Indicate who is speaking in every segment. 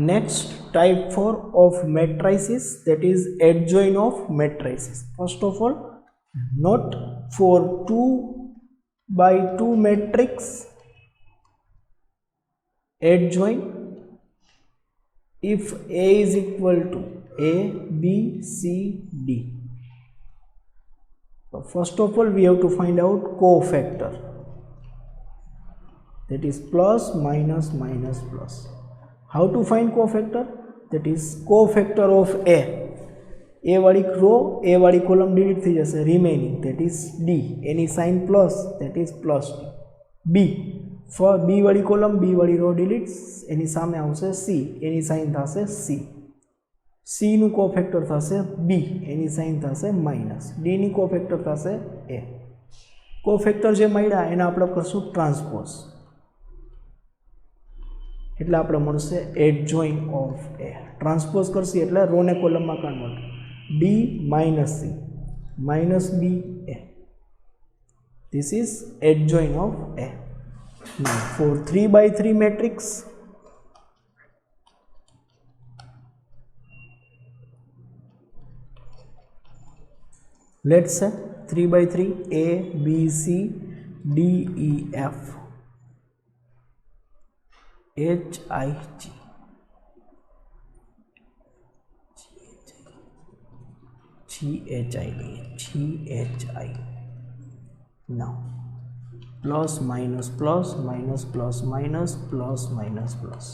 Speaker 1: Next, type 4 of matrices, that is adjoint of matrices. First of all, note for 2 by 2 matrix adjoint, if A is equal to A, B, C, D. So first of all, we have to find out cofactor, that is plus, minus, minus, plus. How to find cofactor? That is cofactor of A. A वाली रो, A वाली column delete थी जैसे remaining, that is D. Any sign plus, that is plus D. B, for B वाली column, B वाली रो delete, any सामे आवशे C, any sign थाशे C. C નું cofactor थाशे B, any sign थाशे minus. D ની cofactor थाशे A. cofactor जे मळ्या एना આપણે કરશું transpose, એટલે આપણે મળશે એડજોઇન્ટ ઓફ A. ટ્રાન્સપોઝ કરશી એટલે રો ને કોલમમાં convert, D minus C minus B A. This is adjoint of A. Now for 3 by 3 matrix, let's say 3 by 3 A, B, C, D, E, F, H, I, G. G, H, I, D, G, H, I. Now plus, minus, plus, minus, plus, minus, plus, minus, plus.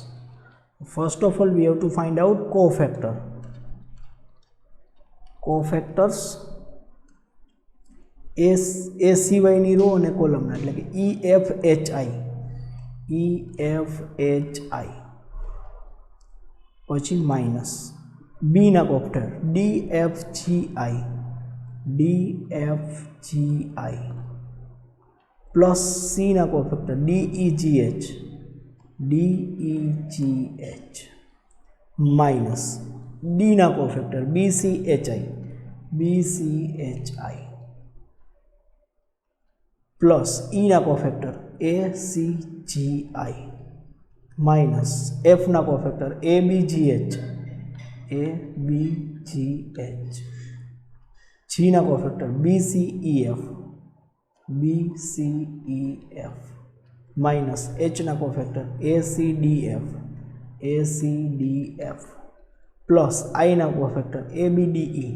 Speaker 1: First of all, we have to find out cofactor. Cofactors A સિવાયની row અને કોલમના, એટલે કે E, F, H, I. E, F, H, I. પછી minus B ના cofactor D, F, G, I. D, F, G, I. Plus C ના cofactor D, E, G, H. D, E, G, H. Minus D ના cofactor B, C, H, I. B, C, H, I. Plus E ना कोफेक्टर A, C, G, I. Minus F ना कोफेक्टर A, B, G, H. A, B, G, H. G ना कोफेक्टर B, C, E, F. B, C, E, F. Minus H ना कोफेक्टर A, C, D, F. A, C, D, F. Plus I ना कोफेक्टर A, B, D, E.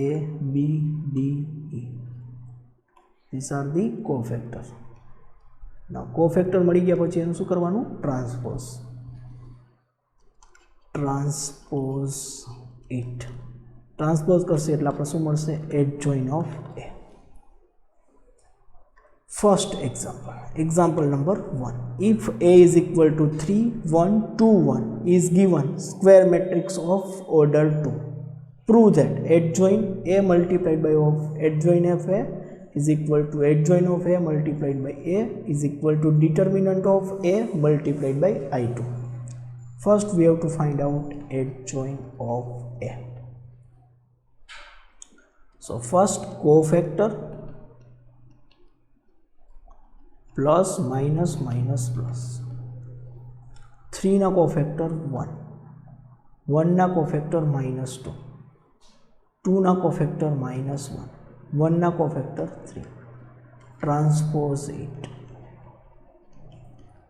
Speaker 1: A, B, D, E. These are the cofactors. Now cofactor મળી ગયા પછી એનું શું કરવાનું? Transpose. Transpose it. Transpose કરશે એટલે આપણે શું મળશે? Adjoint of A. First example. Example number 1. If A is equal to 3, 1, 2, 1 is given square matrix of order 2. Prove that adjoint A multiplied by of adjoint of A is equal to adjoint of A multiplied by A is equal to determinant of A multiplied by I2. First we have to find out adjoint of A. So first cofactor plus, minus, minus, plus. 3 na cofactor 1. 1 na cofactor minus 2. 2 na cofactor minus 1. 1 na cofactor 3. Transpose it.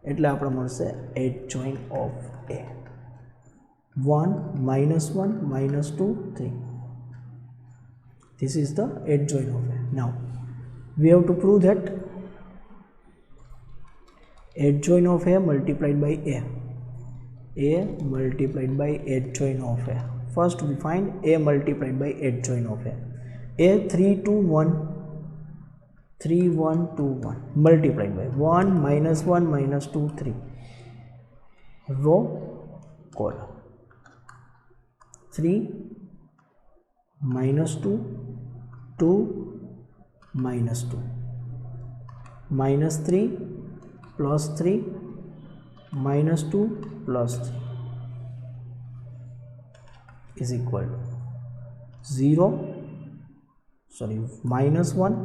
Speaker 1: એટલે આપણે મળશે adjoint of A. 1 minus 1 minus 2 3. This is the adjoint of A. Now we have to prove that adjoint of A multiplied by A. A multiplied by adjoint of A. First we find A multiplied by adjoint of A. A 3 2 1 3 1 2 1 multiplied by 1 minus 1 minus 2 3 row column 3 minus 2 2 minus 2 minus 3 plus 3 minus 2 plus 3 is equal to 0 sorry minus 1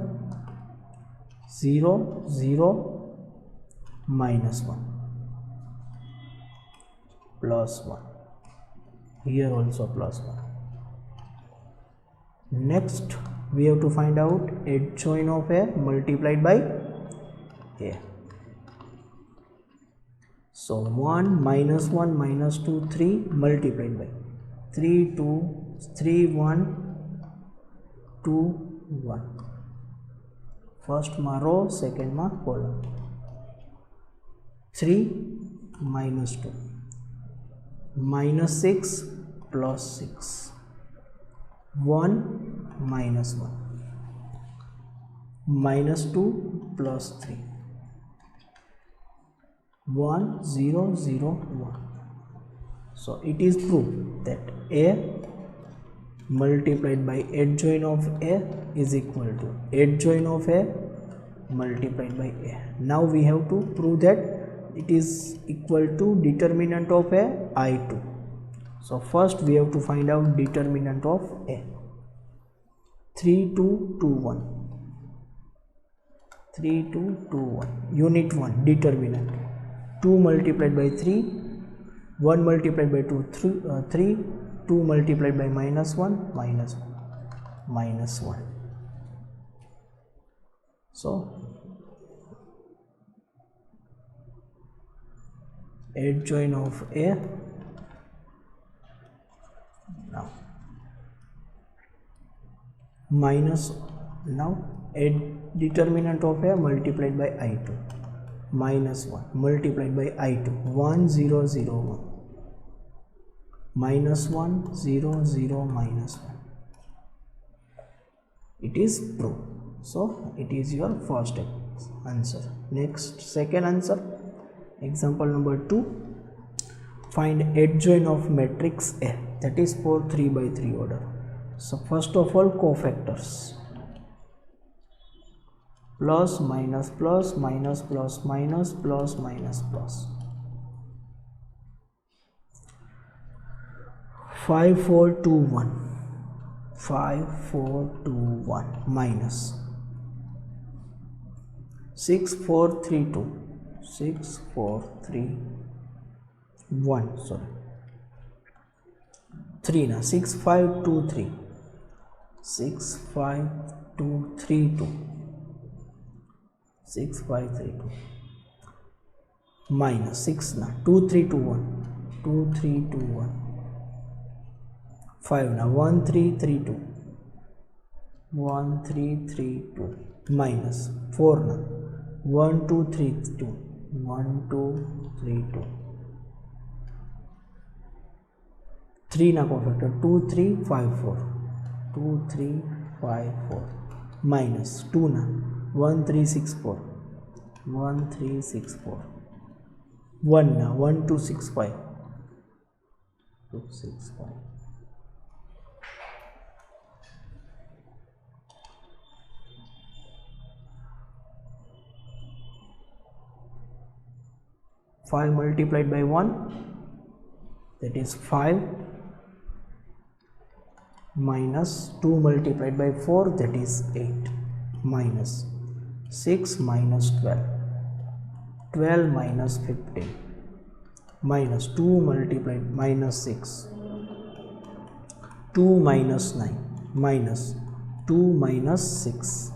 Speaker 1: 0 0 minus 1 plus 1. Here also plus 1. Next we have to find out adjoint of A multiplied by A. So 1 minus 1 minus 2 3 multiplied by 3 2 3 1 2 1. First ma row, second ma column. 3 minus 2 minus 6 plus 6 1 minus 1 minus 2 plus 3 1 0 0 1. So it is proved that A multiplied by adjoint of A is equal to adjoint of A multiplied by A. Now we have to prove that it is equal to determinant of A I2. So first we have to find out determinant of A. 3 2 2 1 3 2 2 1 unit 1 determinant 2 multiplied by 3 1 multiplied by 2 3 2 multiplied by minus 1 minus 1. So adjoint of A now minus now determinant of A multiplied by I2 minus 1 multiplied by I2 1 0 0 1 minus 1 0 0 minus 1. It is proved. So it is your first answer. Next, second answer, example number 2. Find adjoint of matrix A, that is for 3 by 3 order. So first of all, cofactors plus minus plus minus plus minus plus minus plus 5 4 2 1 5 4 2 1 minus 6 4 3 2 6 4 3 1 sorry 3 now 6 5 2 3 6 5 2 3 2 6 5 3 2 minus 6 now 2 3 2 1 2 3 2 1 5 now 1 3 3 2 1 3 3 2 minus 4 now 1 2 3 2 1 2 3 2 3 na cofactor 2 3 5 4 2 3 5 4 minus 2 na 1 3 6 4 1 3 6 4 1 na 1 2 6 5 2 6 5 5 multiplied by 1, that is 5, minus 2 multiplied by 4, that is 8, minus 6 minus 12, 12 minus 15, minus 2 multiplied minus 6, 2 minus 9, minus 2 minus 6,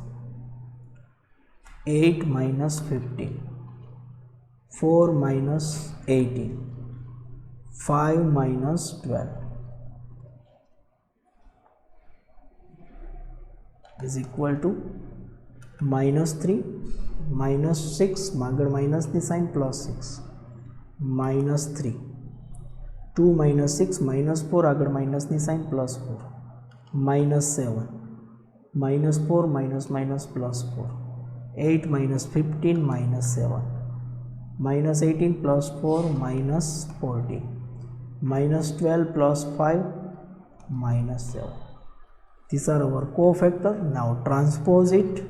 Speaker 1: 8 minus 15, 4 minus 18, 5 minus 12 is equal to minus 3, minus 6, magar minus the sign, plus 6, minus 3, 2 minus 6, minus 4, agar minus the sign, plus 4, minus 7, minus 4, minus minus plus 4, 8 minus 15, minus 7, minus 18 plus 4 minus 14, minus 12 plus 5 minus 7. These are our cofactor. Now transpose it.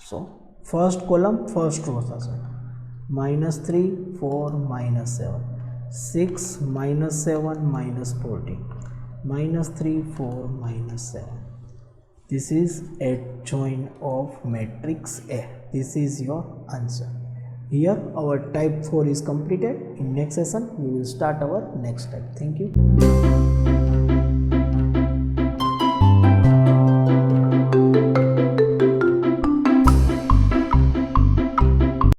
Speaker 1: So first column, first row minus 3 4 minus 7, 6 minus 7 minus 14, minus 3 4 minus 7. This is adjoint of matrix A. This is your answer. Here our type 4 is completed. In next session we will start our next type. Thank you.